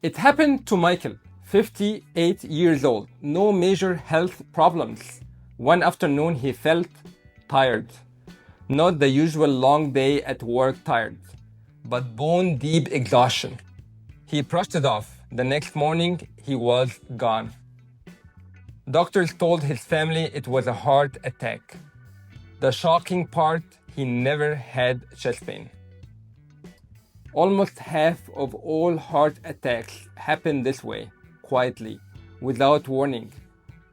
It happened to Michael, 58 years old, no major health problems. One afternoon he felt tired. Not the usual long day at work tired, but bone deep exhaustion. He brushed it off. The next morning he was gone. Doctors told his family it was a heart attack. The shocking part, he never had chest pain. Almost half of all heart attacks happen this way, quietly, without warning,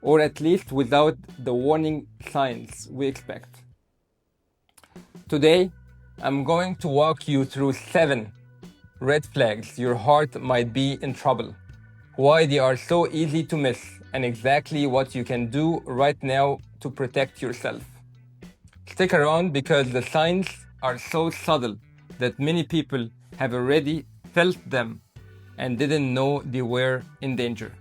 or at least without the warning signs we expect. Today, I'm going to walk you through 7 red flags your heart might be in trouble, why they are so easy to miss, and exactly what you can do right now to protect yourself. Stick around because the signs are so subtle that many people have already felt them and didn't know they were in danger.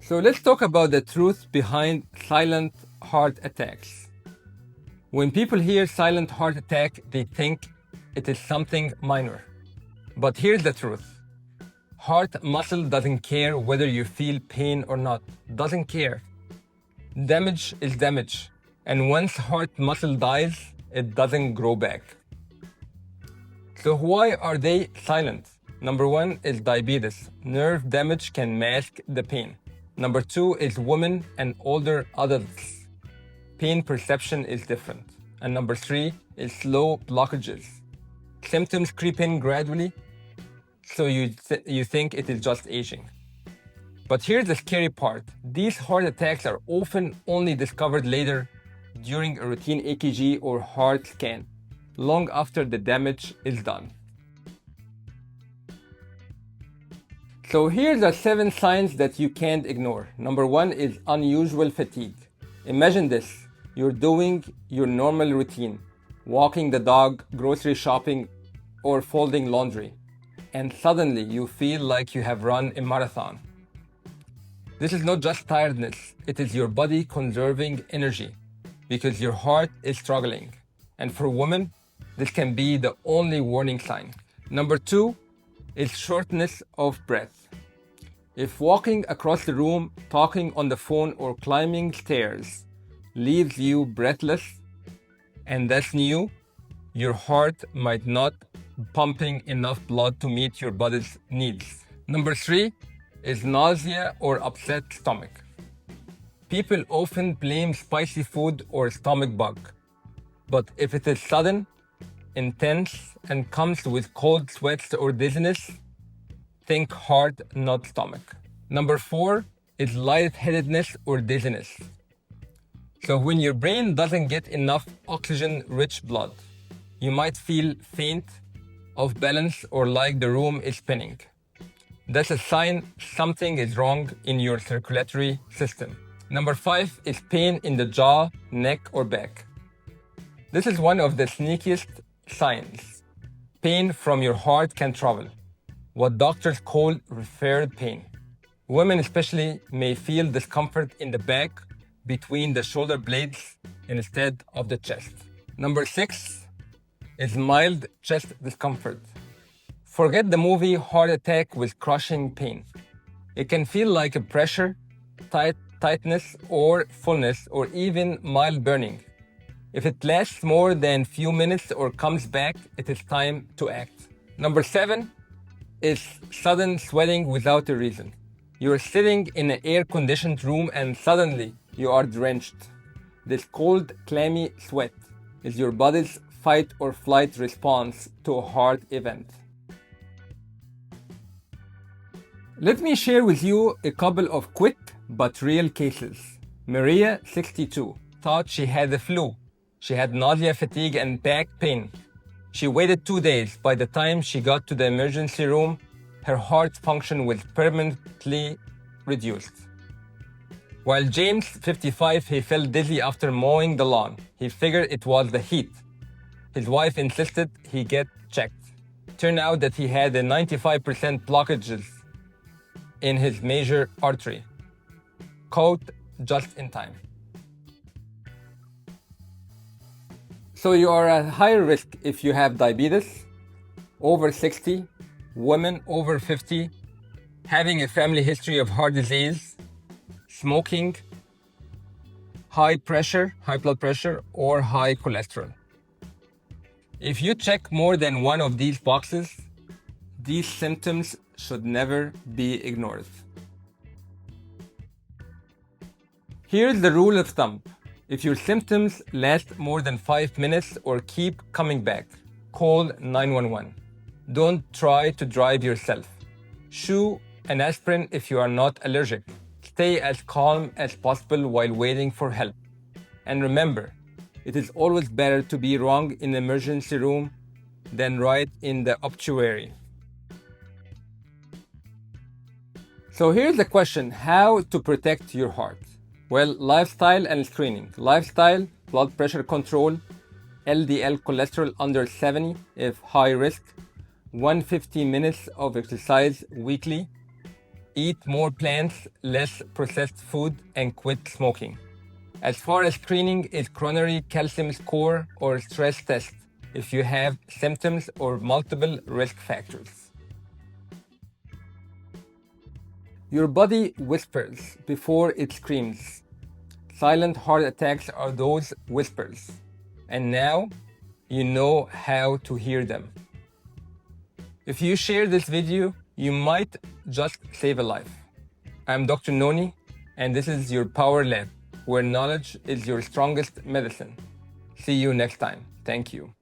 So let's talk about the truth behind silent heart attacks. When people hear silent heart attack, they think it is something minor. But here's the truth. Heart muscle doesn't care whether you feel pain or not. Doesn't care. Damage is damage. And once heart muscle dies, it doesn't grow back. So why are they silent? Number 1 is diabetes. Nerve damage can mask the pain. Number 2 is women and older adults. Pain perception is different. And number 3 is slow blockages. Symptoms creep in gradually, so you think it is just aging. But here's the scary part. These heart attacks are often only discovered later during a routine EKG or heart scan, long after the damage is done. So here's the 7 signs that you can't ignore. Number 1 is unusual fatigue. Imagine this. You're doing your normal routine, walking the dog, grocery shopping, or folding laundry, and suddenly you feel like you have run a marathon. This is not just tiredness, it is your body conserving energy because your heart is struggling. And for women, this can be the only warning sign. Number 2 is shortness of breath. If walking across the room, talking on the phone, or climbing stairs leaves you breathless, and that's new, your heart might not be pumping enough blood to meet your body's needs. Number 3 is nausea or upset stomach. People often blame spicy food or stomach bug, but if it is sudden, intense, and comes with cold sweats or dizziness, think heart, not stomach. Number 4 is lightheadedness or dizziness. So when your brain doesn't get enough oxygen-rich blood, you might feel faint, off balance, or like the room is spinning. That's a sign something is wrong in your circulatory system. Number 5 is pain in the jaw, neck, or back. This is one of the sneakiest signs. Pain from your heart can travel, what doctors call referred pain. Women especially may feel discomfort in the back between the shoulder blades instead of the chest. Number 6 is mild chest discomfort. Forget the movie heart attack with crushing pain. It can feel like a pressure, tightness, or fullness, or even mild burning. If it lasts more than few minutes or comes back, it is time to act. Number 7 is sudden sweating without a reason. You're sitting in an air-conditioned room and suddenly you are drenched. This cold, clammy sweat is your body's fight or flight response to a heart event. Let me share with you a couple of quick but real cases. Maria, 62, thought she had the flu. She had nausea, fatigue, and back pain. She waited 2 days. By the time she got to the emergency room, her heart function was permanently reduced. While James, 55, he felt dizzy after mowing the lawn. He figured it was the heat. His wife insisted he get checked. Turned out that he had a 95% blockages in his major artery. Caught just in time. So you are at higher risk if you have diabetes, over 60, women over 50, having a family history of heart disease, smoking, high pressure, high blood pressure, or high cholesterol. If you check more than one of these boxes, these symptoms should never be ignored. Here's the rule of thumb. If your symptoms last more than 5 minutes or keep coming back, call 911. Don't try to drive yourself. Chew an aspirin if you are not allergic. Stay as calm as possible while waiting for help. And remember, it is always better to be wrong in the emergency room than right in the obituary. So here's the question: how to protect your heart? Well, lifestyle and screening. Lifestyle, blood pressure control, LDL cholesterol under 70 if high risk, 150 minutes of exercise weekly, eat more plants, less processed food, and quit smoking. As far as screening is coronary calcium score or stress test if you have symptoms or multiple risk factors. Your body whispers before it screams. Silent heart attacks are those whispers. And now you know how to hear them. If you share this video, you might just save a life. I'm Dr. Nony, and this is your Power Lab, where knowledge is your strongest medicine. See you next time. Thank you.